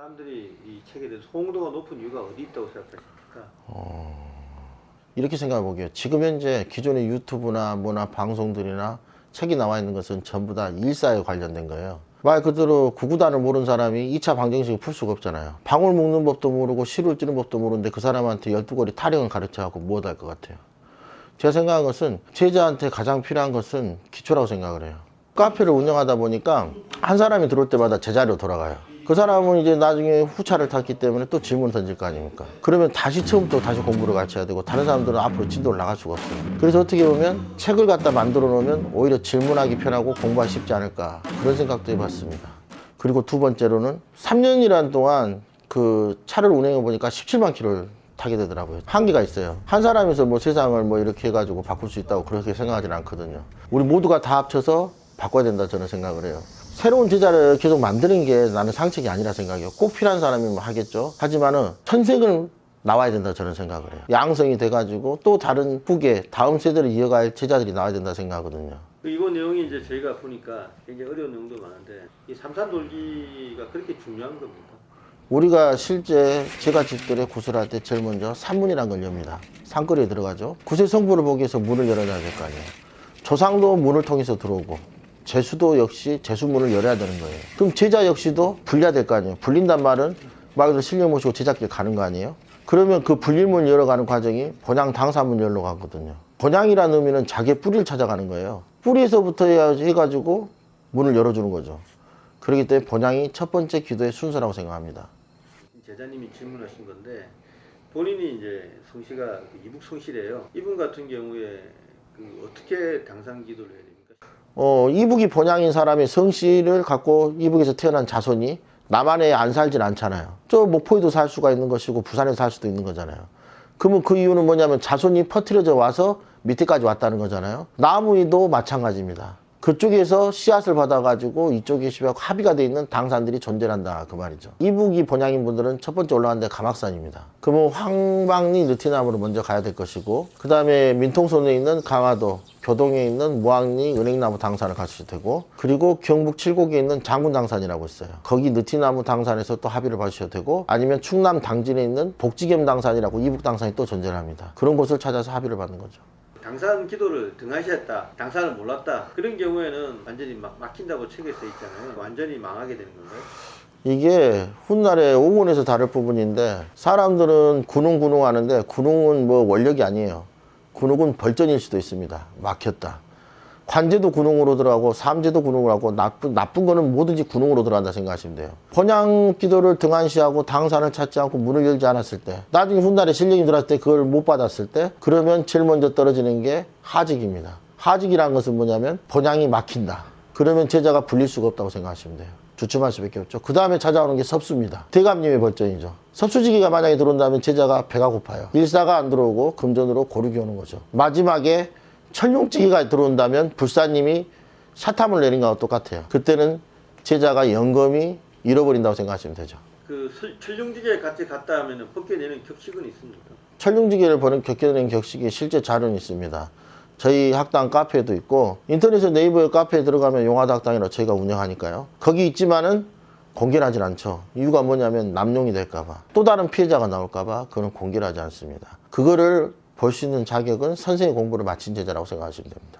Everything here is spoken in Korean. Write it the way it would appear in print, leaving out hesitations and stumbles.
사람들이 이 책에 대해서 호응도가 높은 이유가 어디 있다고 생각하십니까? 이렇게 생각해 보게요. 지금 현재 기존의 유튜브나 뭐나 방송들이나 책이 나와 있는 것은 전부 다 일사에 관련된 거예요. 말 그대로 구구단을 모르는 사람이 2차 방정식을 풀 수가 없잖아요. 방울 묶는 법도 모르고 실을 찌는 법도 모르는데 그 사람한테 12거리 타령을 가르쳐갖고 무엇 할 것 같아요. 제가 생각한 것은 제자한테 가장 필요한 것은 기초라고 생각을 해요. 카페를 운영하다 보니까 한 사람이 들어올 때마다 제자리로 돌아가요. 그 사람은 이제 나중에 후차를 탔기 때문에 또 질문을 던질 거 아닙니까? 그러면 다시 처음부터 다시 공부를 같이 해야 되고 다른 사람들은 앞으로 진도를 나갈 수가 없어요. 그래서 어떻게 보면 책을 갖다 만들어 놓으면 오히려 질문하기 편하고 공부하기 쉽지 않을까 그런 생각도 해봤습니다. 그리고 두 번째로는 3년이란 동안 그 차를 운행해 보니까 17만 킬로를 타게 되더라고요. 한계가 있어요. 한 사람에서 뭐 세상을 뭐 이렇게 해가지고 바꿀 수 있다고 그렇게 생각하지는 않거든요. 우리 모두가 다 합쳐서 바꿔야 된다 저는 생각을 해요. 새로운 제자를 계속 만드는 게 나는 상책이 아니라 생각해요. 꼭 필요한 사람이면 하겠죠. 하지만은 천색은 나와야 된다 저는 생각을 해요. 양성이 돼가지고 또 다른 후계 다음 세대를 이어갈 제자들이 나와야 된다 생각하거든요. 이번 내용이 이제 저희가 보니까 굉장히 어려운 내용도 많은데 이 삼산돌기가 그렇게 중요한 겁니까? 우리가 실제 제가 집들에 구슬할 때 제일 먼저 산문이란 걸 엽니다. 산거리에 들어가죠. 구슬 성부를 보기 위해서 문을 열어야 될 거 아니에요. 조상도 문을 통해서 들어오고 제수도 역시 제수문을 열어야 되는 거예요. 그럼 제자 역시도 불려야 될 거 아니에요. 불린단 말은 말 그대로 신령 모시고 제자길 가는 거 아니에요. 그러면 그 불릴문 열어가는 과정이 본향 당사문 열러 가거든요. 본향이라는 의미는 자기의 뿌리를 찾아가는 거예요. 뿌리에서부터 해가지고 문을 열어주는 거죠. 그렇기 때문에 본향이 첫 번째 기도의 순서라고 생각합니다. 제자님이 질문하신 건데 본인이 이제 성씨가 이북 성씨래요. 이분 같은 경우에 어떻게 당상 기도를 해야 됩니까? 이북이 본향인 사람의 성씨를 갖고 이북에서 태어난 자손이 남한에 안 살진 않잖아요. 저 목포에도 살 수가 있는 것이고 부산에 살 수도 있는 거잖아요. 그러면 그 이유는 뭐냐면 자손이 퍼뜨려져 와서 밑에까지 왔다는 거잖아요. 나무위도 마찬가지입니다. 그쪽에서 씨앗을 받아가지고 이쪽에 합의가 돼 있는 당산들이 존재한다 그 말이죠. 이북이 본향인 분들은 첫 번째 올라가는 데 가막산입니다. 그러면 황방리 느티나무로 먼저 가야 될 것이고 그 다음에 민통선에 있는 강화도 교동에 있는 무항리 은행나무 당산을 가셔도 되고 그리고 경북 칠곡에 있는 장군당산이라고 있어요. 거기 느티나무 당산에서 또 합의를 받으셔도 되고 아니면 충남 당진에 있는 복지겸 당산이라고 이북 당산이 또 존재합니다. 그런 곳을 찾아서 합의를 받는 거죠. 당산 기도를 등하시했다, 당산을 몰랐다 그런 경우에는 완전히 막힌다고 책에 써 있잖아요. 완전히 망하게 되는 건가요? 이게 훗날에 오군에서 다룰 부분인데 사람들은 군웅 하는데 군웅은 뭐 원력이 아니에요. 군웅은 벌전일 수도 있습니다. 막혔다. 관제도 군웅으로 들어가고 삼제도 군웅으로 하고 나쁜 거는 뭐든지 군웅으로 들어간다 생각하시면 돼요. 본향 기도를 등한시하고 당산을 찾지 않고 문을 열지 않았을 때 나중에 훗날에 신령이 들어왔을 때 그걸 못 받았을 때 그러면 제일 먼저 떨어지는 게 하직입니다. 하직이라는 것은 뭐냐면 본향이 막힌다. 그러면 제자가 불릴 수가 없다고 생각하시면 돼요. 주춤할 수밖에 없죠. 그 다음에 찾아오는 게 섭수입니다. 대감님의 벌전이죠. 섭수지기가 만약에 들어온다면 제자가 배가 고파요. 일사가 안 들어오고 금전으로 고르기 오는 거죠. 마지막에 천룡지기가 들어온다면 불사님이 사탐을 내린 거하고 똑같아요. 그때는 제자가 영검이 잃어버린다고 생각하시면 되죠. 그 천룡지기에 같이 갔다 하면 벗겨내는 격식은 있습니까? 천룡지기를 벗겨내는 격식이 실제 자료는 있습니다. 저희 학당 카페도 있고 인터넷에 네이버에 카페에 들어가면 용화도 학당이라 저희가 운영하니까요. 거기 있지만은 공개를 하진 않죠. 이유가 뭐냐면 남용이 될까봐 또 다른 피해자가 나올까봐 그건 공개를 하지 않습니다. 그거를 볼 수 있는 자격은 선생의 공부를 마친 제자라고 생각하시면 됩니다.